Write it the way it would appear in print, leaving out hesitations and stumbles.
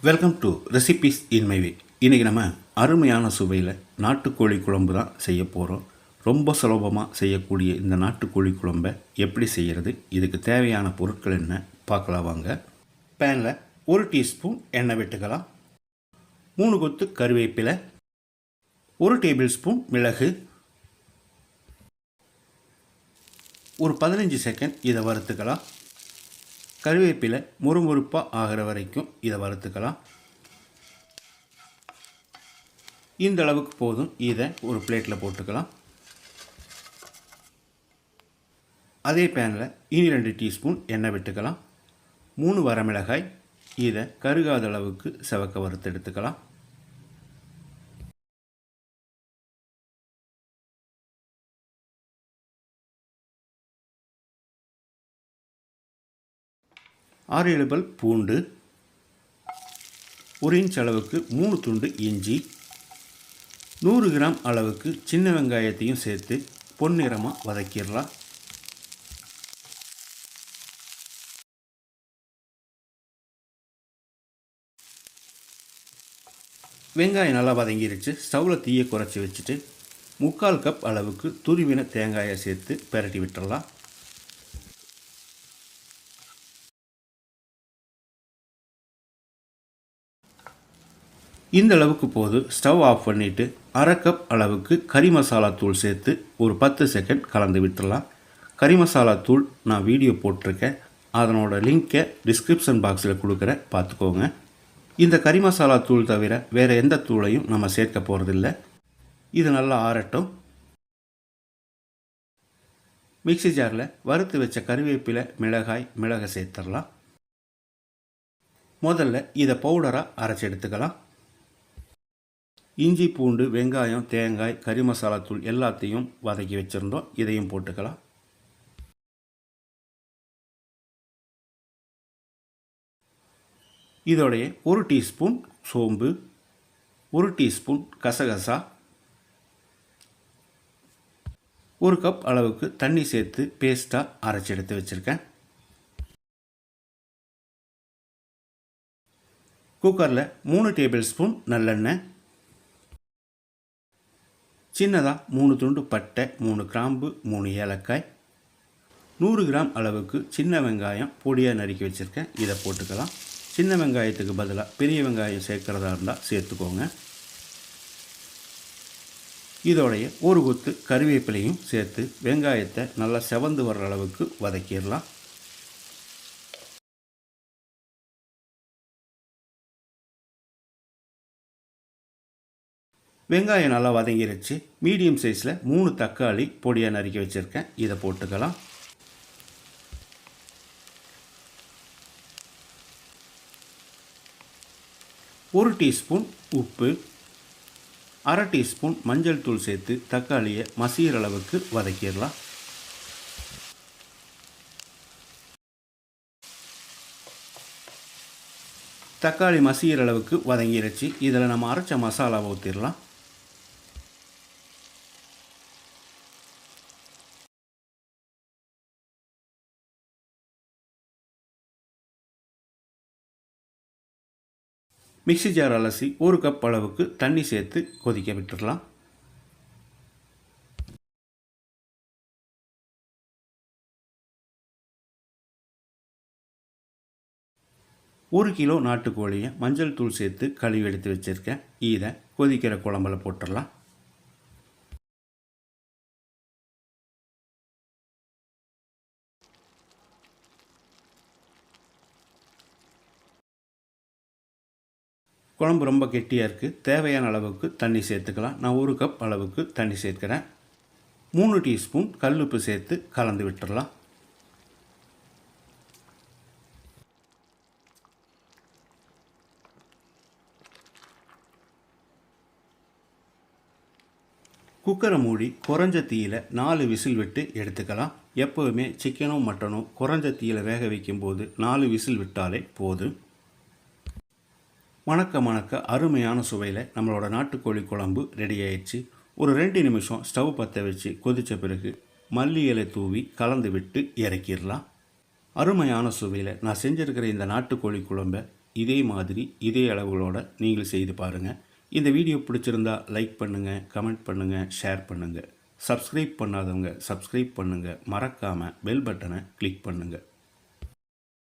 Welcome to recipes in my way. இன்றைக்கி நம்ம அருமையான சுவையில் நாட்டுக்கோழி குழம்பு தான் செய்ய போகிறோம். ரொம்ப சுலபமாக செய்யக்கூடிய இந்த நாட்டுக்கோழி குழம்பை எப்படி செய்கிறது, இதுக்கு தேவையான பொருட்கள் என்ன பார்க்கலாம் வாங்க. பேனில் 1 டீஸ்பூன் எண்ணெய் விட்டுக்கலாம். 3 கொத்து கருவேப்பிலை, 1 டேபிள் ஸ்பூன் மிளகு, ஒரு 15 செகண்ட் இதை வறுத்துக்கலாம். கருவேப்பிலை முறுமுறுப்பாக ஆகிற வரைக்கும் இதை வறுத்துக்கலாம். இந்த அளவுக்கு போதும். இதை ஒரு பிளேட்டில் போட்டுக்கலாம். அதே பேனில் இனி 2 டீஸ்பூன் எண்ணெய் விட்டுக்கலாம். 3 வரமிளகாய், இதை கருகாத அளவுக்கு செவக்க வறுத்து எடுத்துக்கலாம். ஆறு 7 பல் பூண்டு, 1 இன்ச் அளவுக்கு 3 துண்டு இஞ்சி, 100 கிராம் அளவுக்கு சின்ன வெங்காயத்தையும் சேர்த்து பொன்னிறமாக வதக்கிடலாம். வெங்காயம் நல்லா வதங்கிருச்சு. ஸ்டவ்வில் தீயை குறைச்சி வச்சுட்டு 3/4 கப் அளவுக்கு துருவின தேங்காயை சேர்த்து பெரட்டி விட்டுடலாம். இந்த அளவுக்கு போது ஸ்டவ் ஆஃப் பண்ணிவிட்டு 1/2 கப் அளவுக்கு கறி மசாலா தூள் சேர்த்து ஒரு 10 செகண்ட் கலந்து விட்டுடலாம். கறி மசாலா தூள் நான் வீடியோ போட்டிருக்கேன், அதனோட லிங்க்கை டிஸ்கிரிப்ஷன் பாக்ஸில் கொடுக்குறேன், பார்த்துக்கோங்க. இந்த கறி மசாலா தூள் தவிர வேறு எந்த தூளையும் நம்ம சேர்க்க போகிறதில்ல. இது நல்லா ஆறட்டும். மிக்சி ஜாரில் வறுத்து வச்ச கருவேப்பிலை, மிளகை சேர்த்துடலாம். முதல்ல இதை பவுடராக அரைச்சி எடுத்துக்கலாம். இஞ்சி, பூண்டு, வெங்காயம், தேங்காய், கறி மசாலா தூள் எல்லாத்தையும் வதக்கி வச்சுருந்தோம். இதையும் போட்டுக்கலாம். இதோடைய 1 டீஸ்பூன் சோம்பு, 1 டீஸ்பூன் கசகசா, 1 கப் அளவுக்கு தண்ணி சேர்த்து பேஸ்ட்டாக அரைச்சி எடுத்து வச்சுருக்கேன். குக்கரில் 3 டேபிள் ஸ்பூன் நல்லெண்ணெய், சின்னதாக 3 துண்டு பட்டை, 3 கிராம்பு, 3 ஏலக்காய், 100 கிராம் அளவுக்கு சின்ன வெங்காயம் பொடியாக நறுக்கி வச்சுருக்கேன். இதை போட்டுக்கலாம். சின்ன வெங்காயத்துக்கு பதிலாக பெரிய வெங்காயம் சேர்க்குறதா இருந்தால் சேர்த்துக்கோங்க. இதோடைய 1 கொத்து கருவேப்பிலையும் சேர்த்து வெங்காயத்தை நல்லா செவந்து வர்ற அளவுக்கு வதக்கிடலாம். வெங்காயம் நல்லா வதங்கிருச்சு. மீடியம் சைஸில் 3 தக்காளி பொடியாக நறுக்கி வச்சுருக்கேன். இதை போட்டுக்கலாம். ஒரு டீஸ்பூன் உப்பு, 1/2 டீஸ்பூன் மஞ்சள் தூள் சேர்த்து தக்காளியை மசிகிற அளவுக்கு வதக்கிடலாம். தக்காளி மசிகிற அளவுக்கு வதங்கிருச்சு. இதில் நம்ம அரைச்ச மசாலாவை ஊற்றிடலாம். மிக்சி ஜார் அலசி 1 கப் அளவுக்கு தண்ணி சேர்த்து கொதிக்க விட்டுடலாம். ஒரு கிலோ நாட்டுக்கோழியை மஞ்சள் தூள் சேர்த்து கழுவி எடுத்து வச்சுருக்கேன். இதை கொதிக்கிற குழம்புல போட்டுடலாம். குழம்பு ரொம்ப கெட்டியாக இருக்குது. தேவையான அளவுக்கு தண்ணி சேர்த்துக்கலாம். நான் 1 கப் அளவுக்கு தண்ணி சேர்க்கிறேன். 3 டீஸ்பூன் கல்லுப்பு சேர்த்து கலந்து விட்டுடலாம். குக்கரை மூடி குறைஞ்ச தீயில் 4 விசில் விட்டு எடுத்துக்கலாம். எப்போவுமே சிக்கனும் மட்டனும் குறைஞ்ச தீயில் வேக வைக்கும்போது 4 விசில் விட்டாலே போதும். மணக்க அருமையான சுவையில் நம்மளோட நாட்டுக்கோழி குழம்பு ரெடி ஆயிடுச்சு. ஒரு 2 நிமிஷம் ஸ்டவ் பற்ற வச்சு கொதித்த பிறகு மல்லி இலை தூவி கலந்து விட்டு இறக்கிடலாம். அருமையான சுவையில் நான் செஞ்சுருக்கிற இந்த நாட்டுக்கோழி குழம்பை இதே மாதிரி இதே அளவுகளோட நீங்கள் செய்து பாருங்கள். இந்த வீடியோ பிடிச்சிருந்தா லைக் பண்ணுங்கள், கமெண்ட் பண்ணுங்கள், ஷேர் பண்ணுங்கள். சப்ஸ்கிரைப் பண்ணாதவங்க சப்ஸ்கிரைப் பண்ணுங்கள். மறக்காமல் பெல் பட்டனை கிளிக் பண்ணுங்கள்.